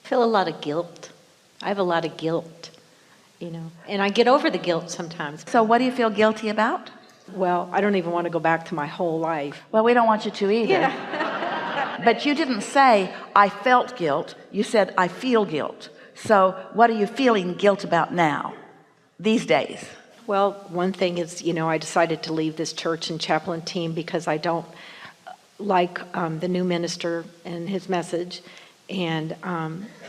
Feel a lot of guilt. I have a lot of guilt, and I get over the guilt sometimes. So what do you feel guilty about? Well, I don't even want to go back to my whole life. Well, we don't want you to either. Yeah. But you didn't say, I felt guilt. You said, I feel guilt. So what are you feeling guilt about now, these days? Well, one thing is, I decided to leave this church and chaplain team because I don't like the new minister and his message. And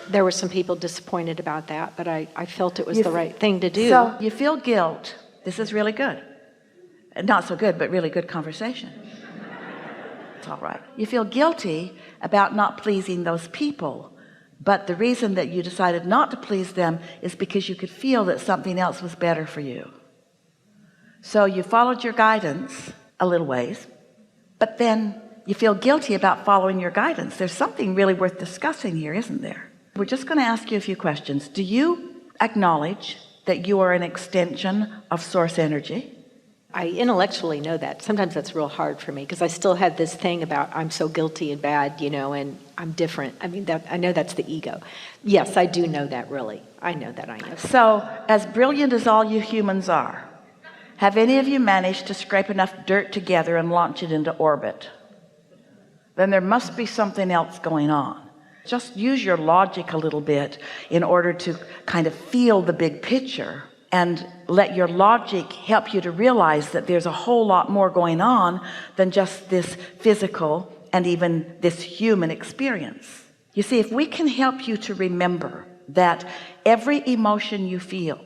there were some people disappointed about that, but I felt it was the right thing to do. So you feel guilt. This is really good. Not so good, but really good conversation. It's all right. You feel guilty about not pleasing those people, but the reason that you decided not to please them is because you could feel that something else was better for you. So you followed your guidance a little ways, but then you feel guilty about following your guidance. There's something really worth discussing here, isn't there? We're just going to ask you a few questions. Do you acknowledge that you are an extension of source energy? I intellectually know that. Sometimes that's real hard for me because I still had this thing about I'm so guilty and bad, and I'm different. I know that's the ego. Yes, I do know that, really. I know that I am. So, as brilliant as all you humans are, have any of you managed to scrape enough dirt together and launch it into orbit? Then there must be something else going on. Just use your logic a little bit in order to kind of feel the big picture, and let your logic help you to realize that there's a whole lot more going on than just this physical and even this human experience. You see, if we can help you to remember that every emotion you feel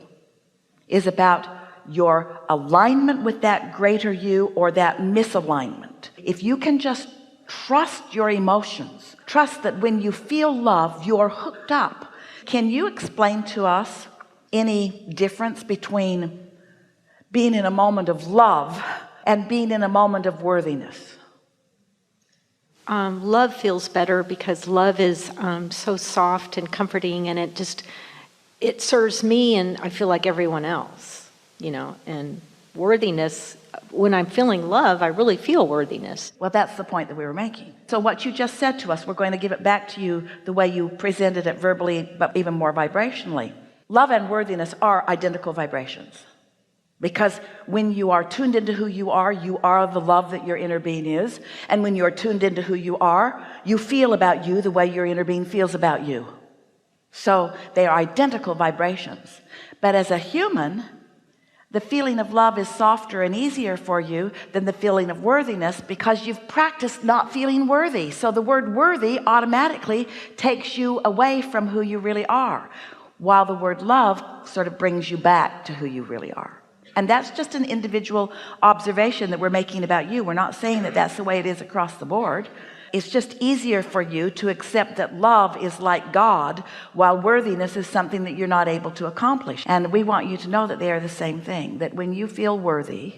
is about your alignment with that greater you or that misalignment, if you can just trust your emotions, trust that when you feel love, you're hooked up. Can you explain to us any difference between being in a moment of love and being in a moment of worthiness? Love feels better because love is so soft and comforting, and it serves me and I feel like everyone else, and worthiness, when I'm feeling love, I really feel worthiness. Well, that's the point that we were making. So what you just said to us, we're going to give it back to you the way you presented it verbally, but even more vibrationally. Love and worthiness are identical vibrations, because when you are tuned into who you are the love that your inner being is. And when you're tuned into who you feel about you the way your inner being feels about you. So they are identical vibrations. But as a human, the feeling of love is softer and easier for you than the feeling of worthiness, because you've practiced not feeling worthy. So the word worthy automatically takes you away from who you really are, while the word love sort of brings you back to who you really are. And that's just an individual observation that we're making about you. We're not saying that that's the way it is across the board. It's just easier for you to accept that love is like God, while worthiness is something that you're not able to accomplish. And we want you to know that they are the same thing, that when you feel worthy,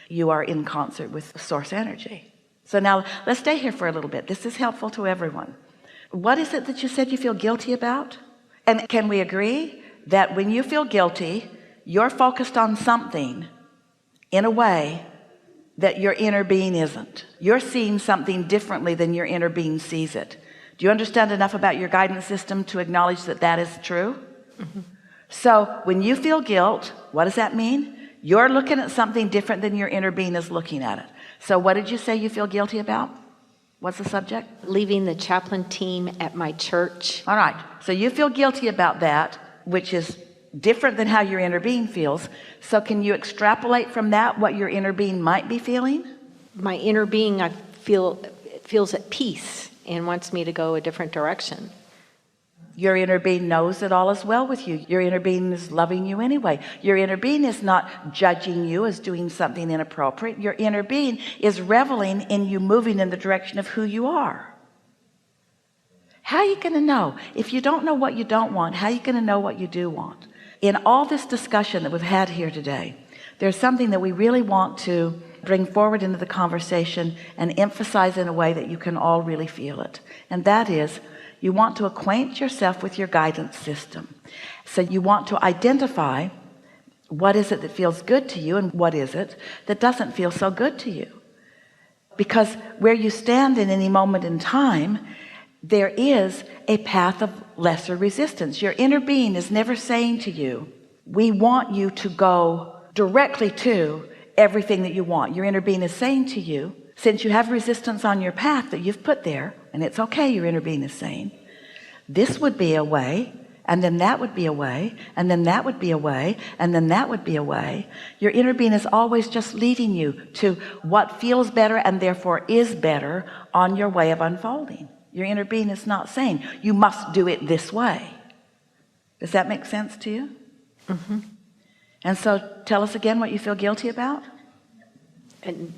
you are in concert with source energy. So now let's stay here for a little bit. This is helpful to everyone. What is it that you said you feel guilty about? And can we agree that when you feel guilty, you're focused on something in a way that your inner being isn't? You're seeing something differently than your inner being sees it. Do you understand enough about your guidance system to acknowledge that that is true? Mm-hmm. So when you feel guilt, what does that mean? You're looking at something different than your inner being is looking at it. So what did you say you feel guilty about? What's the subject? Leaving the chaplain team at my church. All right, so you feel guilty about that, which is different than how your inner being feels. So can you extrapolate from that what your inner being might be feeling? My inner being, I feel, feels at peace and wants me to go a different direction. Your inner being knows that all is well with you. Your inner being is loving you anyway. Your inner being is not judging you as doing something inappropriate. Your inner being is reveling in you moving in the direction of who you are. How are you going to know? If you don't know what you don't want, how are you going to know what you do want? In all this discussion that we've had here today, there's something that we really want to bring forward into the conversation and emphasize in a way that you can all really feel it. And that is, you want to acquaint yourself with your guidance system. So you want to identify What is it that feels good to you, and what is it that doesn't feel so good to you? Because where you stand in any moment in time, there is a path of lesser resistance. Your inner being is never saying to you, we want you to go directly to everything that you want. Your inner being is saying to you, since you have resistance on your path that you've put there, and it's okay, your inner being is saying, this would be a way, and then that would be a way, and then that would be a way, and then that would be a way. Your inner being is always just leading you to what feels better and therefore is better on your way of unfolding. Your inner being is not saying you must do it this way. Does that make sense to you? Mm-hmm. And so tell us again what you feel guilty about. And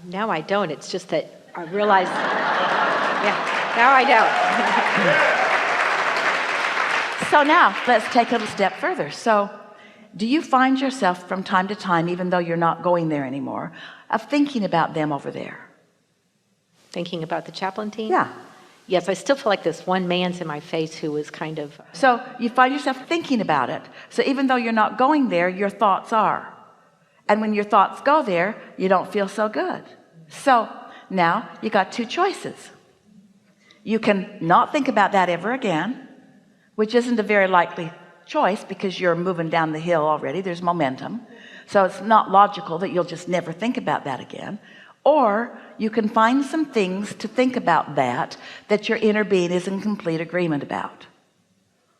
now I don't. It's just that I realize, yeah, now I don't. So now let's take a step further. So do you find yourself from time to time, even though you're not going there anymore, of thinking about them over there? Thinking about the chaplain team? Yeah. Yes, I still feel like this one man's in my face who was kind of... So you find yourself thinking about it. So even though you're not going there, your thoughts are. And when your thoughts go there, you don't feel so good. So now you got two choices. You can not think about that ever again, which isn't a very likely choice because you're moving down the hill already. There's momentum. So it's not logical that you'll just never think about that again. Or you can find some things to think about that your inner being is in complete agreement about.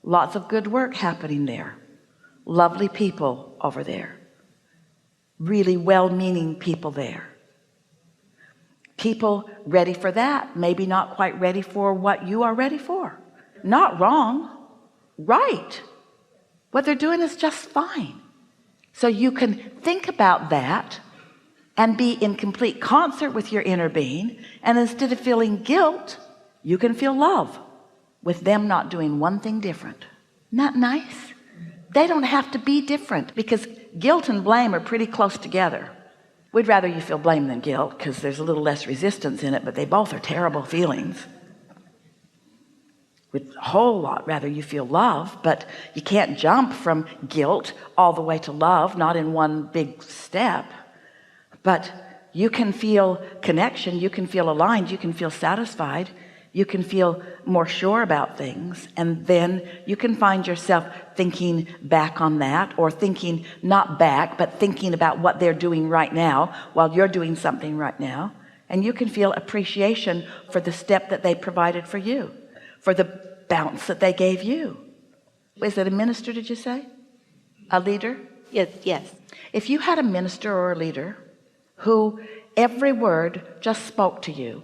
Lots of good work happening there. Lovely people over there. Really well-meaning people there. People ready for that, maybe not quite ready for what you are ready for. Not wrong. Right. What they're doing is just fine. So you can think about that and be in complete concert with your inner being, and instead of feeling guilt, you can feel love with them not doing one thing different. Isn't that nice? They don't have to be different, because guilt and blame are pretty close together. We'd rather you feel blame than guilt because there's a little less resistance in it, but they both are terrible feelings. We'd a whole lot rather you feel love, but you can't jump from guilt all the way to love, not in one big step. But you can feel connection, you can feel aligned, you can feel satisfied, you can feel more sure about things, and then you can find yourself thinking back on that, or thinking not back, but thinking about what they're doing right now while you're doing something right now, and you can feel appreciation for the step that they provided for you, for the bounce that they gave you. Is it a minister, did you say? A leader? Yes, yes. If you had a minister or a leader who every word just spoke to you,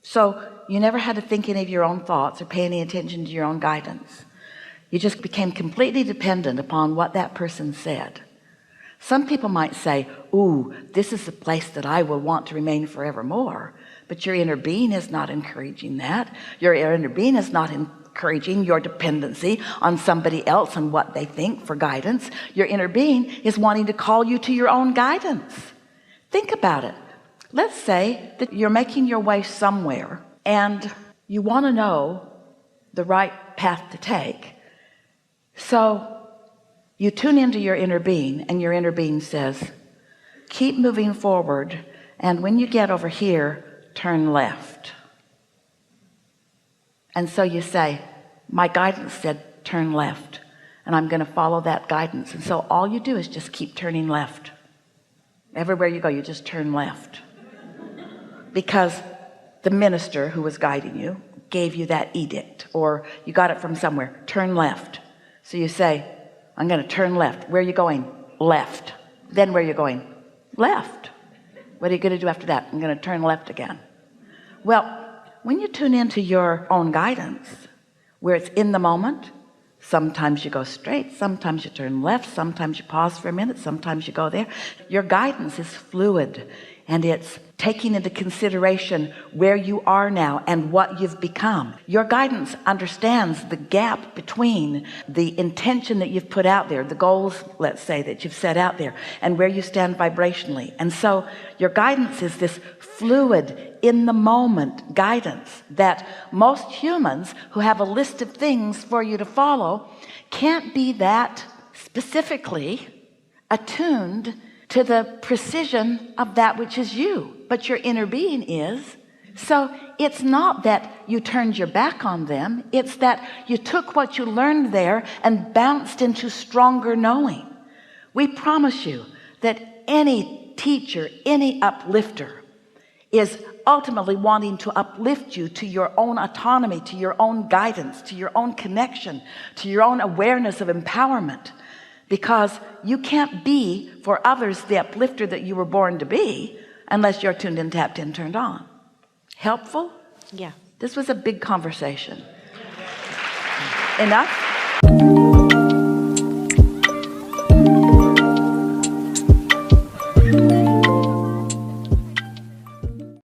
so you never had to think any of your own thoughts or pay any attention to your own guidance, you just became completely dependent upon what that person said. Some people might say, ooh, this is a place that I will want to remain forevermore. But your inner being is not encouraging that. Your inner being is not encouraging your dependency on somebody else and what they think for guidance. Your inner being is wanting to call you to your own guidance. Think about it. Let's say that you're making your way somewhere and you want to know the right path to take. So you tune into your inner being, and your inner being says, keep moving forward, and when you get over here, turn left. And so you say, my guidance said turn left, and I'm going to follow that guidance. And so all you do is just keep turning left. Everywhere you go, you just turn left, because the minister who was guiding you gave you that edict, or you got it from somewhere. Turn left. So you say, I'm going to turn left. Where are you going? Left. Then where are you going? Left. What are you going to do after that? I'm going to turn left again. Well, when you tune into your own guidance, where it's in the moment, sometimes you go straight, sometimes you turn left, sometimes you pause for a minute, sometimes you go there. Your guidance is fluid, and it's taking into consideration where you are now and what you've become. Your guidance understands the gap between the intention that you've put out there, the goals, let's say, that you've set out there, and where you stand vibrationally. And so your guidance is this fluid, in the moment guidance that most humans who have a list of things for you to follow can't be that specifically attuned to the precision of that which is you, but your inner being is. So it's not that you turned your back on them, it's that you took what you learned there and bounced into stronger knowing. We promise you that any teacher, any uplifter is ultimately wanting to uplift you to your own autonomy, to your own guidance, to your own connection, to your own awareness of empowerment, because you can't be for others the uplifter that you were born to be unless you're tuned in, tapped in, turned on. Helpful? Yeah. This was a big conversation. Enough?